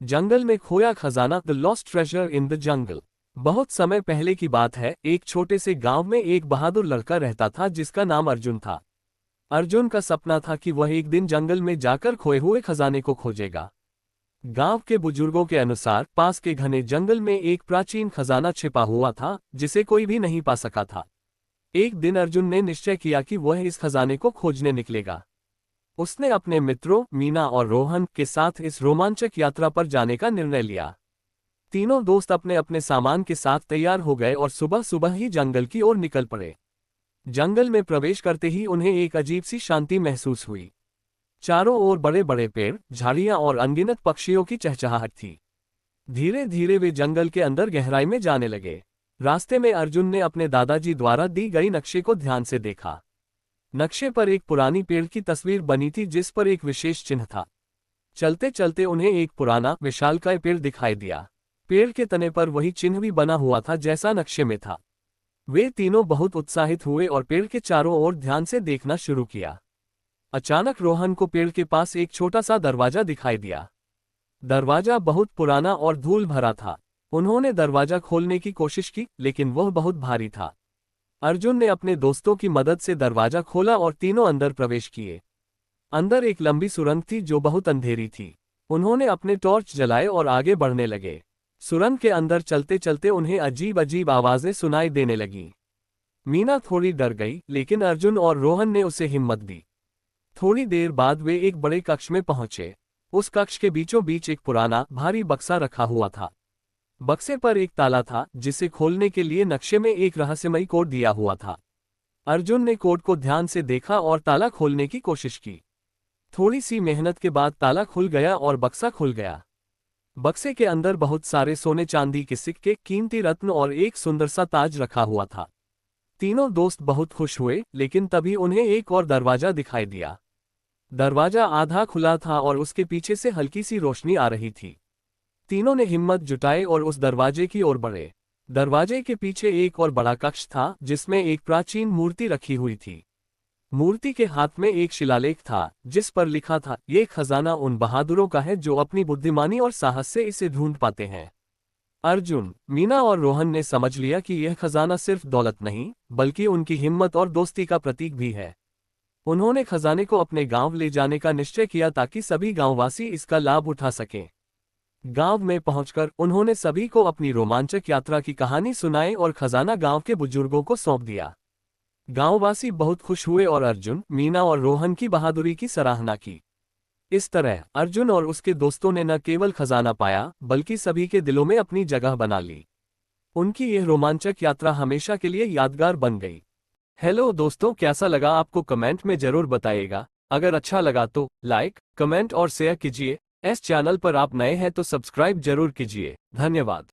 जंगल में खोया खजाना, the lost treasure in the jungle. बहुत समय पहले की बात है। एक छोटे से गांव में एक बहादुर लड़का रहता था जिसका नाम अर्जुन था। अर्जुन का सपना था कि वह एक दिन जंगल में जाकर खोए हुए खजाने को खोजेगा। गांव के बुजुर्गों के अनुसार पास के घने जंगल में एक प्राचीन खजाना छिपा हुआ था जिसे कोई भी नहीं पा सका था। एक दिन अर्जुन ने निश्चय किया कि वह इस खजाने को खोजने निकलेगा। उसने अपने मित्रों मीना और रोहन के साथ इस रोमांचक यात्रा पर जाने का निर्णय लिया। तीनों दोस्त अपने अपने सामान के साथ तैयार हो गए और सुबह सुबह ही जंगल की ओर निकल पड़े। जंगल में प्रवेश करते ही उन्हें एक अजीब सी शांति महसूस हुई। चारों ओर बड़े बड़े पेड़, झाड़ियां और अनगिनत पक्षियों की चहचहाहट थी। धीरे धीरे वे जंगल के अंदर गहराई में जाने लगे। रास्ते में अर्जुन ने अपने दादाजी द्वारा दी गई नक्शे को ध्यान से देखा। नक्शे पर एक पुरानी पेड़ की तस्वीर बनी थी जिस पर एक विशेष चिन्ह था। चलते चलते उन्हें एक पुराना विशालकाय पेड़ दिखाई दिया। पेड़ के तने पर वही चिन्ह भी बना हुआ था जैसा नक्शे में था। वे तीनों बहुत उत्साहित हुए और पेड़ के चारों ओर ध्यान से देखना शुरू किया। अचानक रोहन को पेड़ के पास एक छोटा सा दरवाजा दिखाई दिया। दरवाजा बहुत पुराना और धूल भरा था। उन्होंने दरवाजा खोलने की कोशिश की लेकिन वह बहुत भारी था। अर्जुन ने अपने दोस्तों की मदद से दरवाजा खोला और तीनों अंदर प्रवेश किए। अंदर एक लंबी सुरंग थी जो बहुत अंधेरी थी। उन्होंने अपने टॉर्च जलाए और आगे बढ़ने लगे। सुरंग के अंदर चलते चलते उन्हें अजीब अजीब आवाजें सुनाई देने लगीं। मीना थोड़ी डर गई लेकिन अर्जुन और रोहन ने उसे हिम्मत दी। थोड़ी देर बाद वे एक बड़े कक्ष में पहुंचे। उस कक्ष के बीचों बीच एक पुराना भारी बक्सा रखा हुआ था। बक्से पर एक ताला था जिसे खोलने के लिए नक्शे में एक रहस्यमयी कोड दिया हुआ था। अर्जुन ने कोड को ध्यान से देखा और ताला खोलने की कोशिश की। थोड़ी सी मेहनत के बाद ताला खुल गया और बक्सा खुल गया। बक्से के अंदर बहुत सारे सोने चांदी के सिक्के, कीमती रत्न और एक सुंदर सा ताज रखा हुआ था। तीनों दोस्त बहुत खुश हुए लेकिन तभी उन्हें एक और दरवाजा दिखाई दिया। दरवाजा आधा खुला था और उसके पीछे से हल्की सी रोशनी आ रही थी। तीनों ने हिम्मत जुटाई और उस दरवाजे की ओर बढ़े। दरवाजे के पीछे एक और बड़ा कक्ष था जिसमें एक प्राचीन मूर्ति रखी हुई थी। मूर्ति के हाथ में एक शिलालेख था जिस पर लिखा था, ये खजाना उन बहादुरों का है जो अपनी बुद्धिमानी और साहस से इसे ढूंढ पाते हैं। अर्जुन, मीना और रोहन ने समझ लिया कि यह खजाना सिर्फ दौलत नहीं बल्कि उनकी हिम्मत और दोस्ती का प्रतीक भी है। उन्होंने खजाने को अपने गांव ले जाने का निश्चय किया ताकि सभी गांववासी इसका लाभ उठा सकें। गांव में पहुंचकर उन्होंने सभी को अपनी रोमांचक यात्रा की कहानी सुनाई और खजाना गांव के बुजुर्गों को सौंप दिया। गांववासी बहुत खुश हुए और अर्जुन, मीना और रोहन की बहादुरी की सराहना की। इस तरह अर्जुन और उसके दोस्तों ने न केवल खजाना पाया बल्कि सभी के दिलों में अपनी जगह बना ली। उनकी यह रोमांचक यात्रा हमेशा के लिए यादगार बन गई। हेलो दोस्तों, कैसा लगा आपको कमेंट में जरूर बताइएगा। अगर अच्छा लगा तो लाइक, कमेंट और शेयर कीजिए। इस चैनल पर आप नए हैं तो सब्सक्राइब जरूर कीजिए। धन्यवाद।